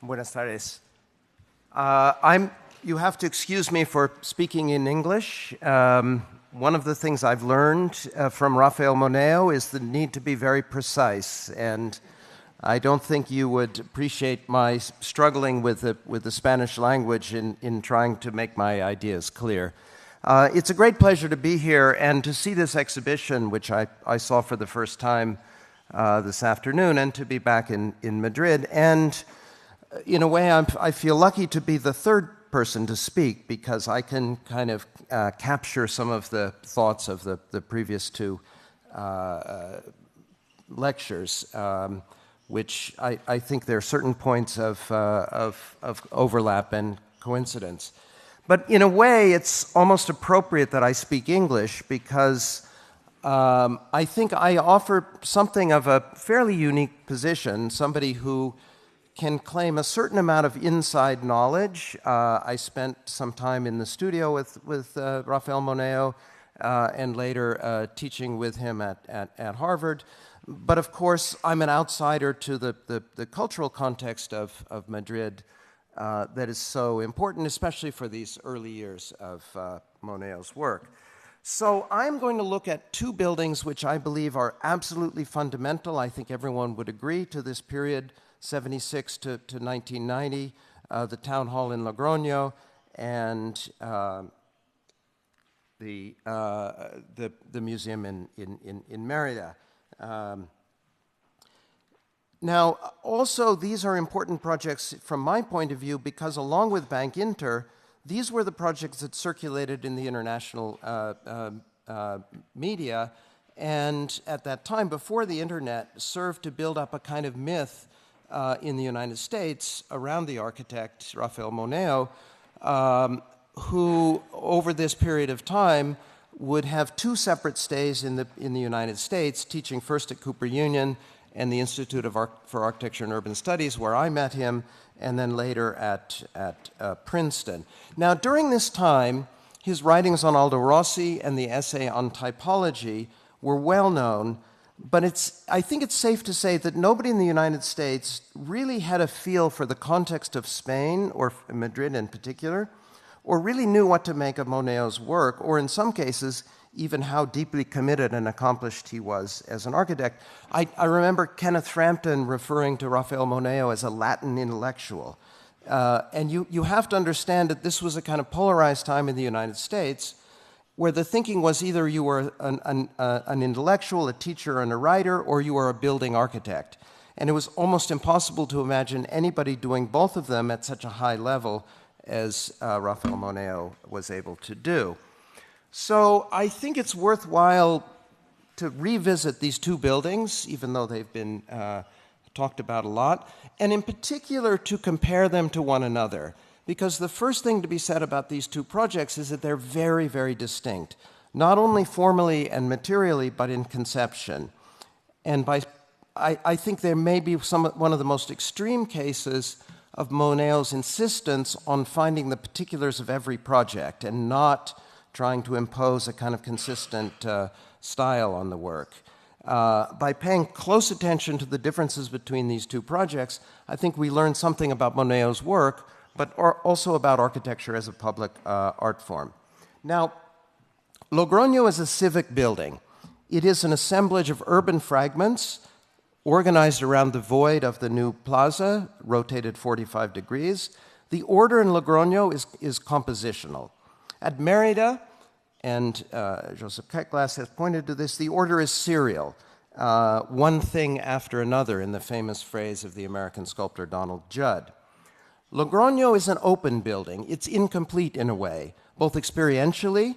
Buenas tardes. You have to excuse me for speaking in English. One of the things I've learned from Rafael Moneo is the need to be very precise, and I don't think you would appreciate my struggling with the Spanish language in trying to make my ideas clear. It's a great pleasure to be here and to see this exhibition, which I saw for the first time this afternoon, and to be back in Madrid. And in a way, I feel lucky to be the third person to speak, because I can kind of capture some of the thoughts of the previous two lectures, which I think there are certain points of overlap and coincidence. But in a way, it's almost appropriate that I speak English, because I think I offer something of a fairly unique position, somebody who can claim a certain amount of inside knowledge. I spent some time in the studio with Rafael Moneo and later teaching with him at Harvard. But of course, I'm an outsider to the cultural context of Madrid that is so important, especially for these early years of Moneo's work. So I'm going to look at two buildings which I believe are absolutely fundamental. I think everyone would agree to this period, 76 to 1990, the town hall in Logroño and the museum in Mérida. Now, also, these are important projects from my point of view, because along with Bank Inter, these were the projects that circulated in the international media, and at that time, before the internet, served to build up a kind of myth in the United States around the architect, Rafael Moneo, who, over this period of time, would have two separate stays in the United States, teaching first at Cooper Union and the Institute for Architecture and Urban Studies, where I met him, and then later at Princeton. Now, during this time, his writings on Aldo Rossi and the essay on typology were well known, but I think it's safe to say that nobody in the United States really had a feel for the context of Spain, or Madrid in particular, or really knew what to make of Moneo's work, or in some cases, even how deeply committed and accomplished he was as an architect. I remember Kenneth Frampton referring to Rafael Moneo as a Latin intellectual. And you have to understand that this was a kind of polarized time in the United States, where the thinking was either you were an intellectual, a teacher, and a writer, or you were a building architect. And it was almost impossible to imagine anybody doing both of them at such a high level as Rafael Moneo was able to do. So I think it's worthwhile to revisit these two buildings, even though they've been talked about a lot, and in particular to compare them to one another. Because the first thing to be said about these two projects is that they're very, very distinct, not only formally and materially, but in conception. And I think there may be one of the most extreme cases of Moneo's insistence on finding the particulars of every project and not trying to impose a kind of consistent style on the work. By paying close attention to the differences between these two projects, I think we learn something about Moneo's work, but also about architecture as a public art form. Now, Logroño is a civic building. It is an assemblage of urban fragments organized around the void of the new plaza, rotated 45 degrees. The order in Logroño is compositional. At Mérida, and Joseph Ketglas has pointed to this, the order is serial, one thing after another, in the famous phrase of the American sculptor Donald Judd. Logroño is an open building. It's incomplete in a way, both experientially.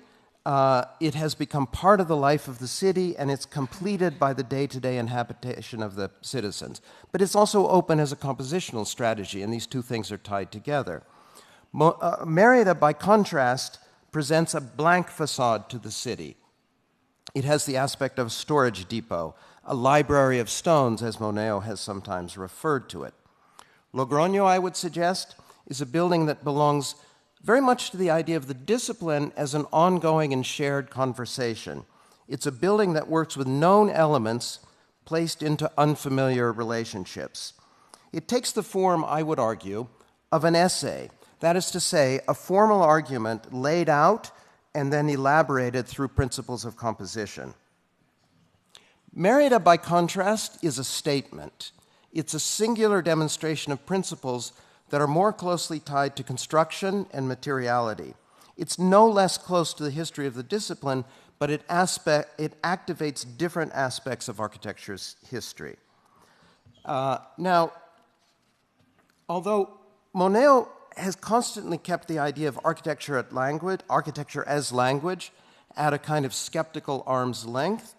It has become part of the life of the city, and it's completed by the day-to-day inhabitation of the citizens. But it's also open as a compositional strategy, and these two things are tied together. Mérida, by contrast, presents a blank facade to the city. It has the aspect of a storage depot, a library of stones, as Moneo has sometimes referred to it. Logroño, I would suggest, is a building that belongs very much to the idea of the discipline as an ongoing and shared conversation. It's a building that works with known elements placed into unfamiliar relationships. It takes the form, I would argue, of an essay. That is to say, a formal argument laid out and then elaborated through principles of composition. Mérida, by contrast, is a statement. It's a singular demonstration of principles that are more closely tied to construction and materiality. It's no less close to the history of the discipline, but it activates different aspects of architecture's history. Now, although Moneo has constantly kept the idea of architecture as language, at a kind of skeptical arm's length,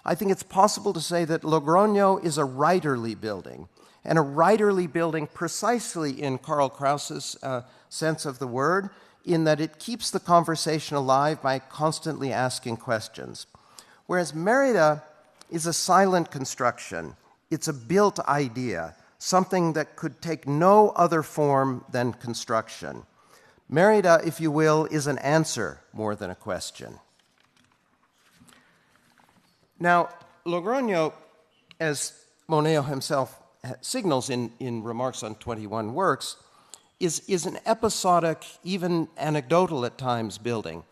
I think it's possible to say that Logroño is a writerly building, and a writerly building precisely in Karl Kraus's sense of the word, in that it keeps the conversation alive by constantly asking questions. Whereas Mérida is a silent construction. It's a built idea, something that could take no other form than construction. Mérida, if you will, is an answer more than a question. Now, Logroño, as Moneo himself signals in Remarks on 21 Works, is an episodic, even anecdotal at times, building.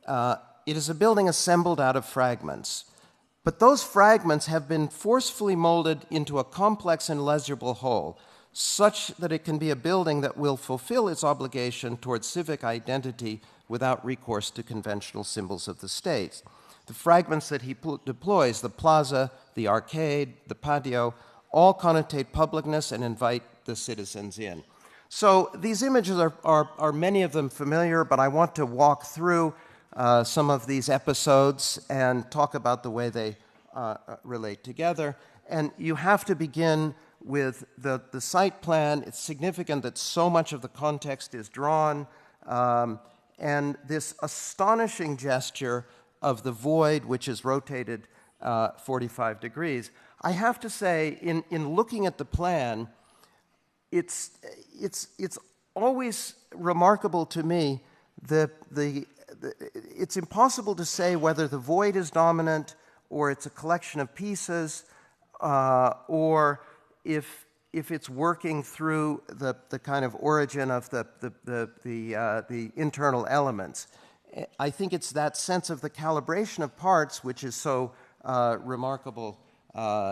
It is a building assembled out of fragments. But those fragments have been forcefully molded into a complex and legible whole, such that it can be a building that will fulfill its obligation towards civic identity without recourse to conventional symbols of the state. The fragments that he deploys, the plaza, the arcade, the patio, all connotate publicness and invite the citizens in. So these images are many of them familiar, but I want to walk through some of these episodes and talk about the way they relate together. And you have to begin with the site plan. It's significant that so much of the context is drawn, and this astonishing gesture of the void, which is rotated 45 degrees. I have to say, in looking at the plan, it's always remarkable to me it's impossible to say whether the void is dominant or it's a collection of pieces, or if it's working through the kind of origin of the internal elements. I think it's that sense of the calibration of parts which is so remarkable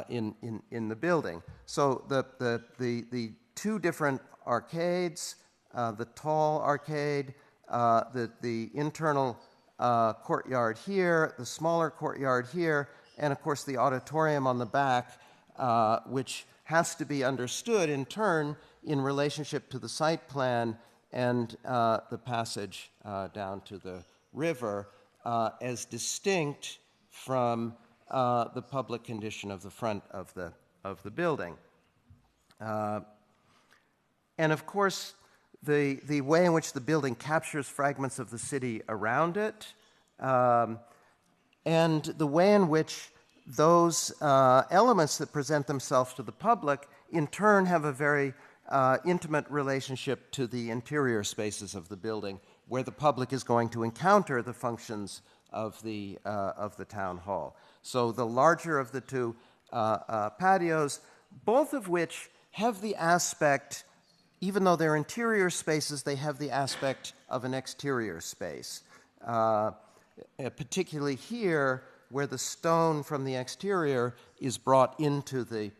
in the building. So the two different arcades, the tall arcade, the internal courtyard here, the smaller courtyard here, and of course the auditorium on the back, which has to be understood in turn in relationship to the site plan and the passage down to the river as distinct from the public condition of the front of the building. And of course, the way in which the building captures fragments of the city around it, and the way in which those elements that present themselves to the public in turn have a very intimate relationship to the interior spaces of the building, where the public is going to encounter the functions of the town hall. So the larger of the two patios, both of which have the aspect, even though they're interior spaces, they have the aspect of an exterior space. Particularly here, where the stone from the exterior is brought into the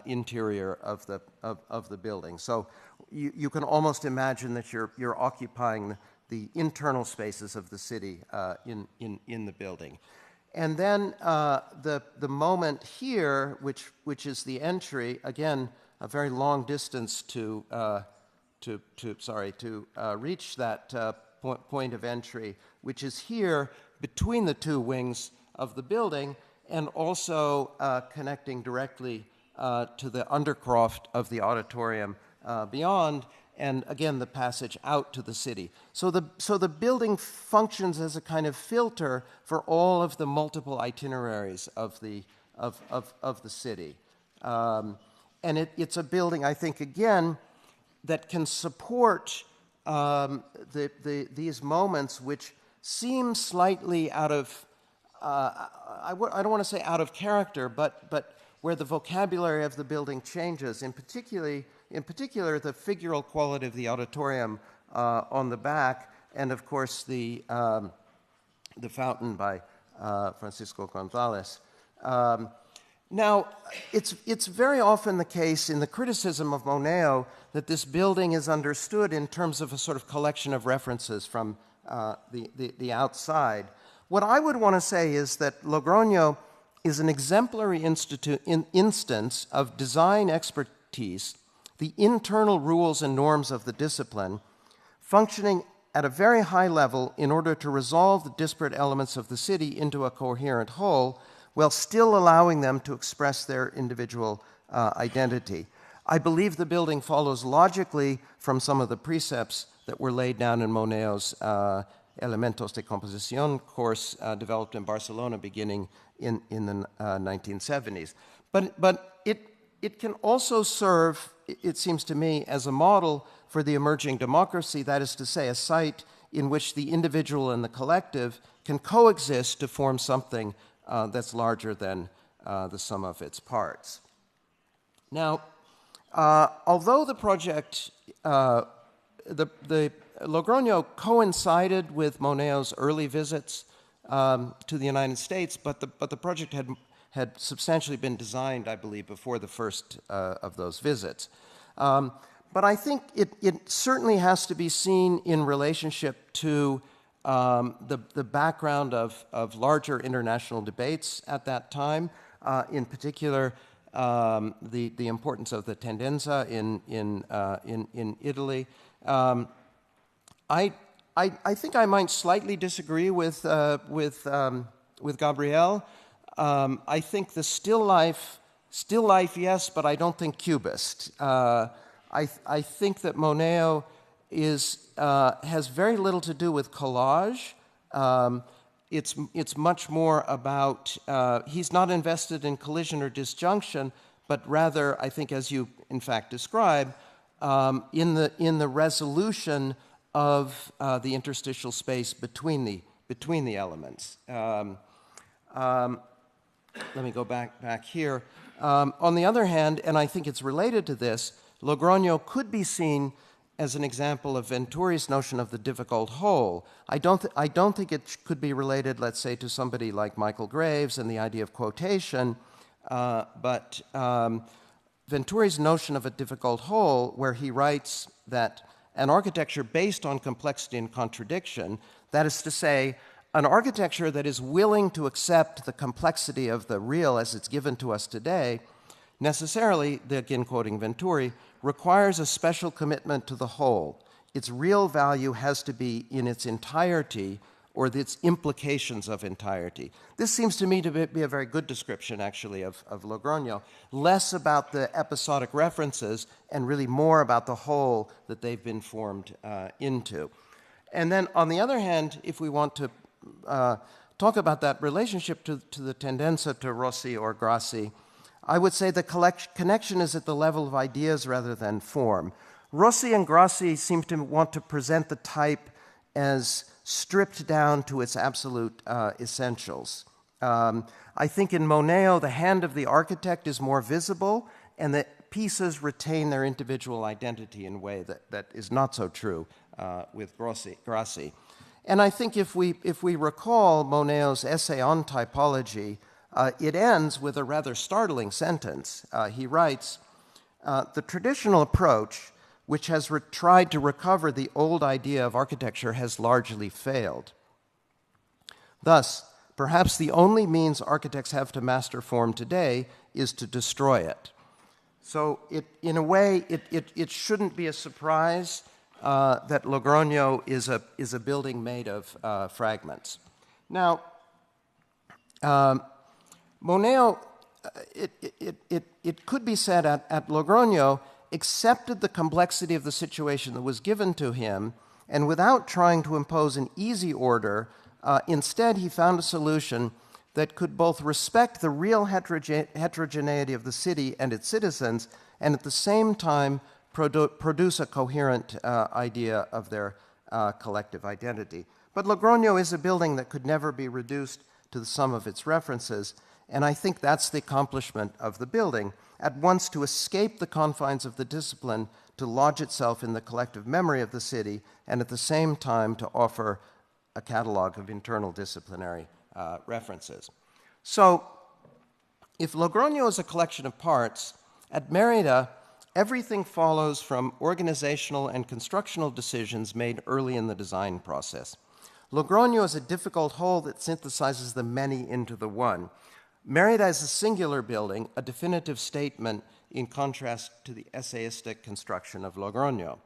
interior of the building. So you can almost imagine that you're occupying the internal spaces of the city in the building. And then the moment here, which is the entry, again, a very long distance to reach that point of entry, which is here between the two wings of the building, and also connecting directly to the undercroft of the auditorium beyond, and again the passage out to the city. So the building functions as a kind of filter for all of the multiple itineraries of the city, and it's a building, I think, again, that can support these moments which seem slightly out of I don't want to say out of character, but where the vocabulary of the building changes, and particularly in particular the figural quality of the auditorium on the back, and of course the fountain by Francisco Gonzalez. Now, it's very often the case in the criticism of Moneo that this building is understood in terms of a sort of collection of references from the outside. What I would want to say is that Logroño is an exemplary instance of design expertise, the internal rules and norms of the discipline, functioning at a very high level in order to resolve the disparate elements of the city into a coherent whole, while still allowing them to express their individual identity. I believe the building follows logically from some of the precepts that were laid down in Moneo's Elementos de Composición course developed in Barcelona beginning in the 1970s. But it can also serve, it seems to me, as a model for the emerging democracy, that is to say, a site in which the individual and the collective can coexist to form something that's larger than the sum of its parts. Now, although the project, the Logroño coincided with Moneo's early visits to the United States, but the project had substantially been designed, I believe, before the first of those visits. But I think it certainly has to be seen in relationship to the background of larger international debates at that time, in particular the importance of the tendenza in Italy. I think I might slightly disagree with Gabriel. I think the still life, yes, but I don't think cubist. I think that Moneo has very little to do with collage. It's much more about, he's not invested in collision or disjunction, but rather, I think, as you in fact describe, in the resolution of the interstitial space between the elements. Let me go back here. On the other hand, and I think it's related to this, Logroño could be seen as an example of Venturi's notion of the difficult whole. I don't think it could be related, let's say, to somebody like Michael Graves and the idea of quotation, but Venturi's notion of a difficult whole, where he writes that an architecture based on complexity and contradiction, that is to say, an architecture that is willing to accept the complexity of the real as it's given to us today, necessarily, again quoting Venturi, requires a special commitment to the whole. Its real value has to be in its entirety or its implications of entirety. This seems to me to be a very good description, actually, of Logroño, less about the episodic references and really more about the whole that they've been formed into. And then, on the other hand, if we want to talk about that relationship to the tendenza to Rossi or Grassi, I would say the connection is at the level of ideas rather than form. Rossi and Grassi seem to want to present the type as stripped down to its absolute essentials. I think in Moneo, the hand of the architect is more visible, and the pieces retain their individual identity in a way that is not so true with Grassi. And I think if we recall Moneo's essay on typology, it ends with a rather startling sentence. He writes, the traditional approach, which has tried to recover the old idea of architecture, has largely failed. Thus, perhaps the only means architects have to master form today is to destroy it. So in a way, it shouldn't be a surprise that Logroño is a building made of fragments. Now, Moneo, it could be said at Logroño, accepted the complexity of the situation that was given to him, and without trying to impose an easy order, instead he found a solution that could both respect the real heterogeneity of the city and its citizens, and at the same time produce a coherent idea of their collective identity. But Logroño is a building that could never be reduced to the sum of its references, And I think that's the accomplishment of the building, at once to escape the confines of the discipline, to lodge itself in the collective memory of the city, and at the same time to offer a catalog of internal disciplinary references. So, if Logroño is a collection of parts, at Mérida, everything follows from organizational and constructional decisions made early in the design process. Logroño is a difficult whole that synthesizes the many into the one. Mérida is a singular building, a definitive statement in contrast to the essayistic construction of Logroño.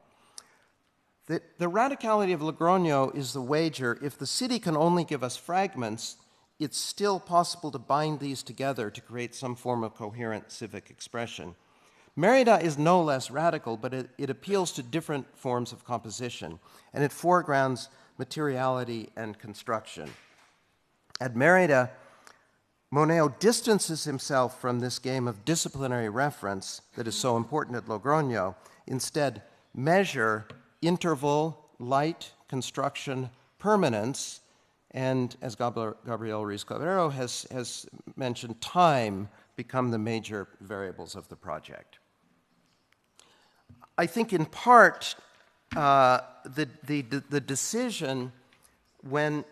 The radicality of Logroño is the wager: if the city can only give us fragments, it's still possible to bind these together to create some form of coherent civic expression. Mérida is no less radical, but it appeals to different forms of composition, and it foregrounds materiality and construction. At Mérida, Moneo distances himself from this game of disciplinary reference that is so important at Logroño. Instead, measure, interval, light, construction, permanence, and as Gabriel Ruiz-Cabrero has mentioned, time become the major variables of the project. I think in part the decision when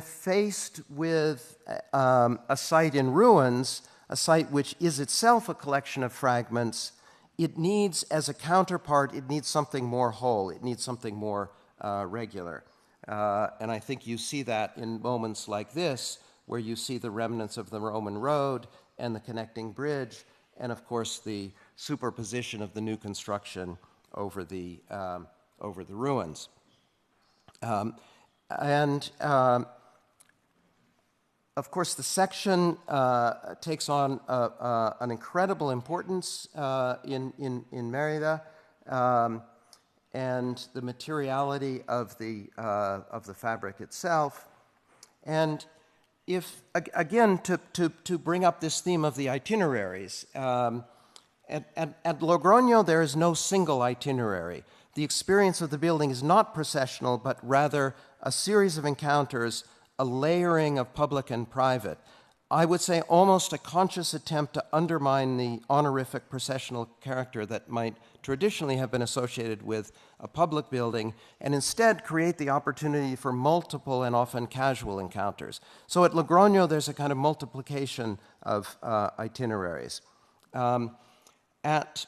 faced with a site in ruins, a site which is itself a collection of fragments, it needs, as a counterpart, it needs something more whole, it needs something more regular. And I think you see that in moments like this, where you see the remnants of the Roman road and the connecting bridge, and of course the superposition of the new construction over the ruins. Of course, the section takes on an incredible importance in Mérida, and the materiality of the fabric itself. And if, again, to bring up this theme of the itineraries, at Logroño there is no single itinerary. The experience of the building is not processional, but rather a series of encounters, a layering of public and private. I would say almost a conscious attempt to undermine the honorific processional character that might traditionally have been associated with a public building, and instead create the opportunity for multiple and often casual encounters. So at Logroño, there's a kind of multiplication of itineraries. At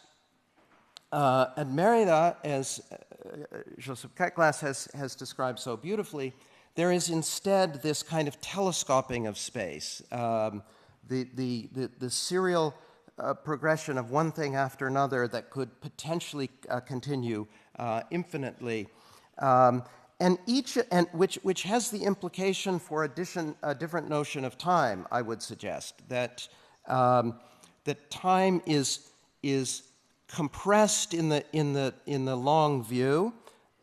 Mérida, as Joseph Ketglas has described so beautifully, there is instead this kind of telescoping of space, the serial progression of one thing after another that could potentially continue infinitely, and which has the implication for a different notion of time. I would suggest that that time is compressed in the long view.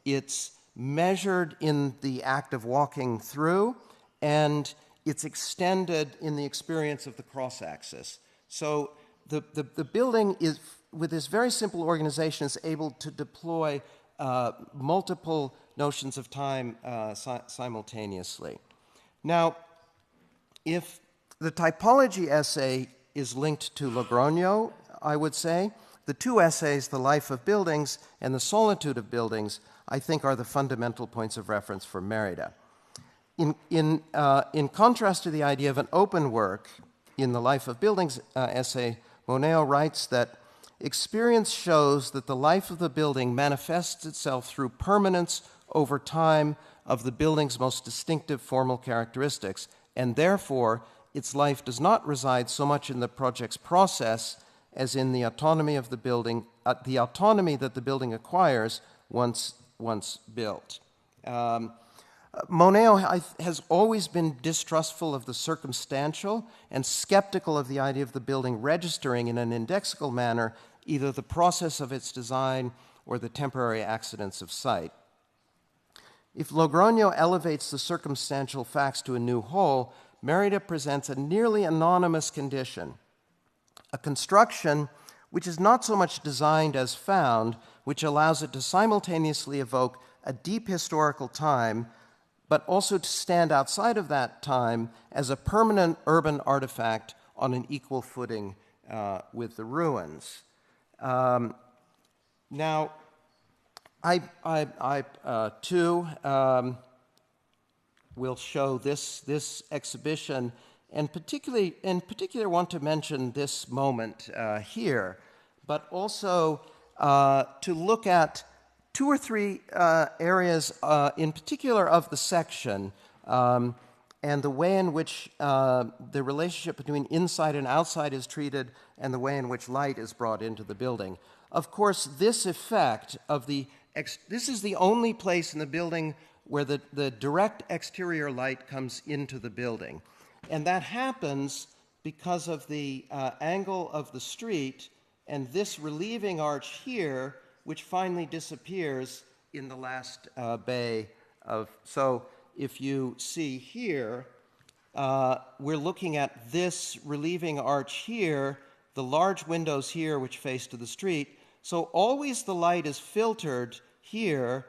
It's measured in the act of walking through, and it's extended in the experience of the cross-axis. So the building is, with this very simple organization, is able to deploy multiple notions of time simultaneously. Now, if the typology essay is linked to Logroño, I would say, the two essays, The Life of Buildings and The Solitude of Buildings, I think are the fundamental points of reference for Mérida. In contrast to the idea of an open work, in the Life of Buildings essay, Moneo writes that experience shows that the life of the building manifests itself through permanence over time of the building's most distinctive formal characteristics, and therefore its life does not reside so much in the project's process as in the autonomy of the building, the autonomy that the building acquires once built. Moneo has always been distrustful of the circumstantial and skeptical of the idea of the building registering in an indexical manner either the process of its design or the temporary accidents of site. If Logroño elevates the circumstantial facts to a new whole, Mérida presents a nearly anonymous condition, a construction which is not so much designed as found, which allows it to simultaneously evoke a deep historical time but also to stand outside of that time as a permanent urban artifact on an equal footing with the ruins. Now, I too will show this exhibition, and in particular want to mention this moment here, but also to look at 2 or 3 areas in particular of the section, and the way in which the relationship between inside and outside is treated, and the way in which light is brought into the building. Of course, this effect of this is the only place in the building where the direct exterior light comes into the building. And that happens because of the angle of the street and this relieving arch here, which finally disappears in the last bay of. So if you see here, we're looking at this relieving arch here, the large windows here which face to the street. So always the light is filtered here,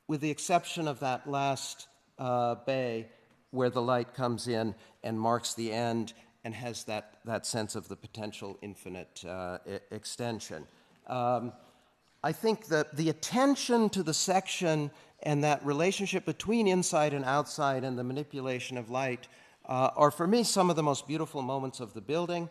with the exception of that last bay where the light comes in and marks the end and has that sense of the potential infinite extension. I think that the attention to the section and that relationship between inside and outside and the manipulation of light are, for me, some of the most beautiful moments of the building.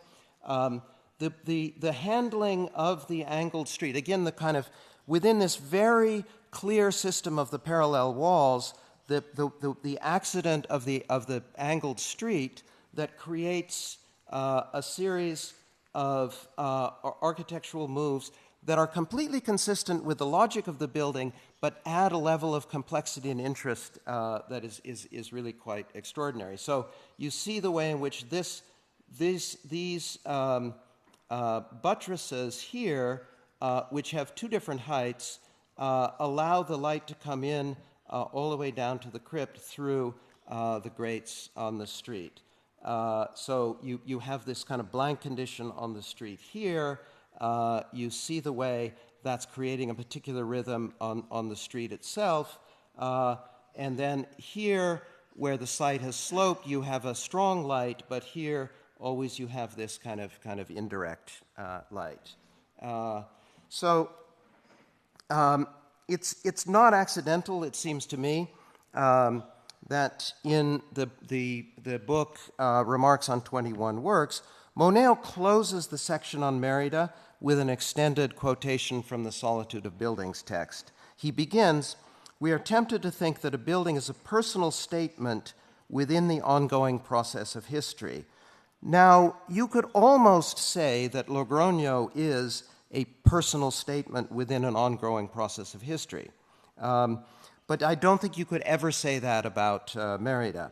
The handling of the angled street, again, the kind of, within this very clear system of the parallel walls, the accident of the angled street that creates a series of architectural moves that are completely consistent with the logic of the building, but add a level of complexity and interest that is really quite extraordinary. So you see the way in which these buttresses here, which have 2 different heights, allow the light to come in all the way down to the crypt through the grates on the street. So you have this kind of blank condition on the street here. You see the way that's creating a particular rhythm on the street itself. And then here, where the site has sloped, you have a strong light, but here always you have this kind of indirect light. So it's not accidental, it seems to me, that in the book Remarks on 21 Works, Moneo closes the section on Mérida with an extended quotation from the Solitude of Buildings text. He begins, "We are tempted to think that a building is a personal statement within the ongoing process of history." Now, you could almost say that Logroño is a personal statement within an ongoing process of history. But I don't think you could ever say that about Mérida.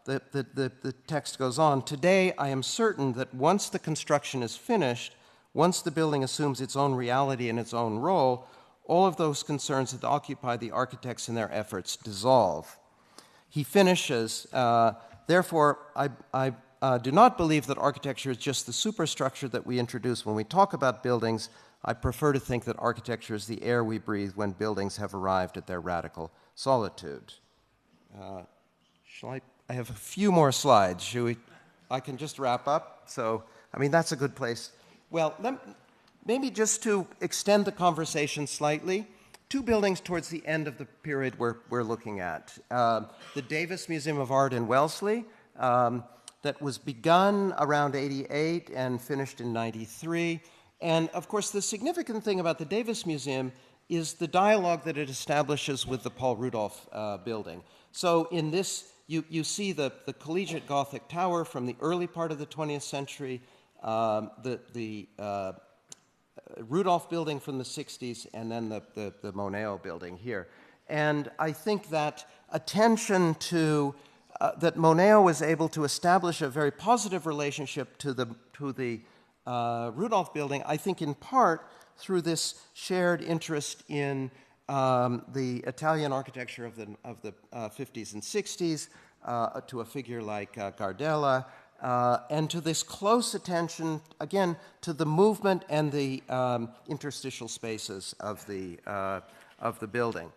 The text goes on, "Today I am certain that once the construction is finished, once the building assumes its own reality and its own role, all of those concerns that occupy the architects in their efforts dissolve." He finishes, "Therefore, I do not believe that architecture is just the superstructure that we introduce when we talk about buildings. I prefer to think that architecture is the air we breathe when buildings have arrived at their radical solitude." I have a few more slides. I can just wrap up. So, I mean, that's a good place. Well, maybe just to extend the conversation slightly, 2 buildings towards the end of the period we're looking at. The Davis Museum of Art in Wellesley, that was begun around 88 and finished in 93. And of course, the significant thing about the Davis Museum is the dialogue that it establishes with the Paul Rudolph building. So in this, you see the collegiate Gothic tower from the early part of the 20th century, the Rudolph building from the 60s, and then the Moneo building here. And I think that attention to that Moneo was able to establish a very positive relationship to the Rudolph building, I think in part through this shared interest in the Italian architecture of the 50s and 60s, to a figure like Gardella, and to this close attention, again, to the movement and the interstitial spaces of the building.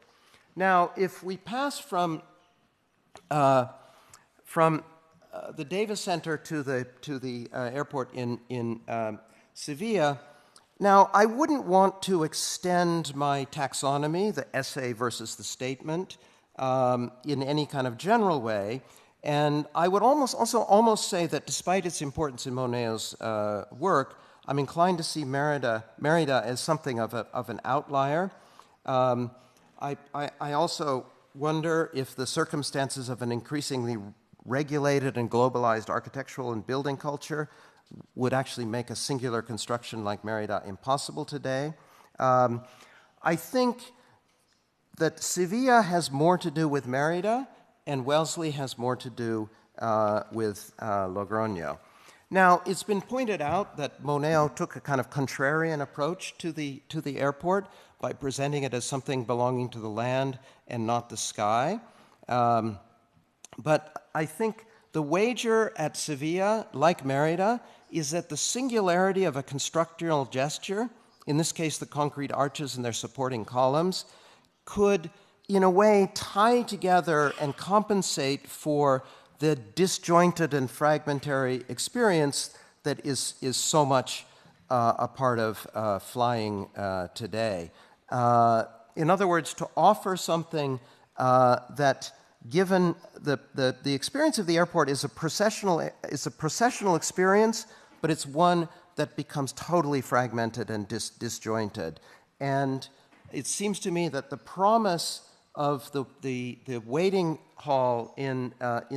Now, if we pass from From the Davis Center to the airport in Sevilla. Now, I wouldn't want to extend my taxonomy, the essay versus the statement, in any kind of general way. And I would almost say that despite its importance in Moneo's work, I'm inclined to see Mérida as something of an outlier. I also wonder if the circumstances of an increasingly regulated and globalized architectural and building culture would actually make a singular construction like Mérida impossible today. I think that Sevilla has more to do with Mérida, and Wellesley has more to do with Logroño. Now, it's been pointed out that Moneo took a kind of contrarian approach to the airport by presenting it as something belonging to the land and not the sky. But I think the wager at Sevilla, like Mérida, is that the singularity of a constructional gesture, in this case the concrete arches and their supporting columns, could, in a way, tie together and compensate for the disjointed and fragmentary experience that is so much a part of flying today. In other words, to offer something that, given the experience of the airport is a processional experience, but it's one that becomes totally fragmented and disjointed. And it seems to me that the promise of the waiting hall in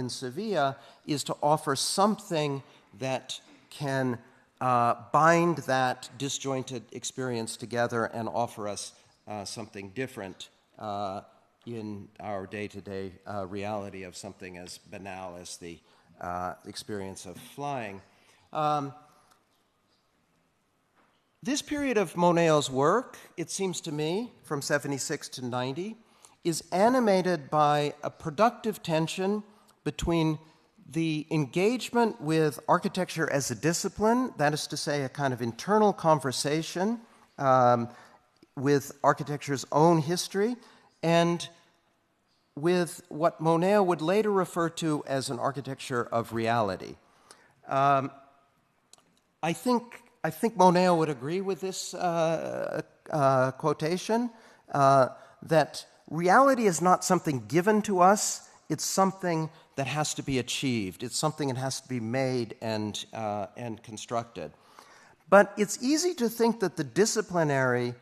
Sevilla is to offer something that can bind that disjointed experience together and offer us something different in our day-to-day reality of something as banal as the experience of flying. This period of Moneo's work, it seems to me, from 76 to 90, is animated by a productive tension between the engagement with architecture as a discipline, that is to say, a kind of internal conversation with architecture's own history, and with what Moneo would later refer to as an architecture of reality. I think Moneo would agree with this quotation, that reality is not something given to us, it's something that has to be achieved. It's something that has to be made and constructed. But it's easy to think that the disciplinary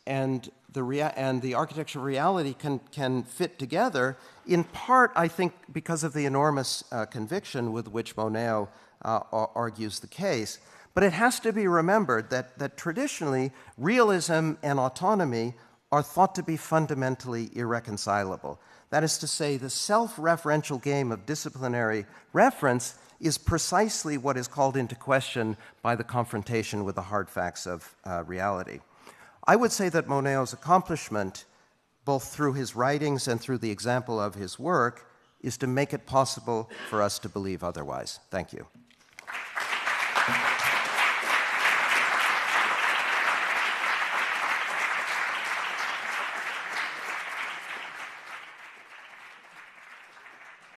and the architectural reality can fit together, in part, I think, because of the enormous conviction with which Moneo argues the case. But it has to be remembered that traditionally, realism and autonomy are thought to be fundamentally irreconcilable. That is to say, the self-referential game of disciplinary reference is precisely what is called into question by the confrontation with the hard facts of reality. I would say that Moneo's accomplishment, both through his writings and through the example of his work, is to make it possible for us to believe otherwise. Thank you.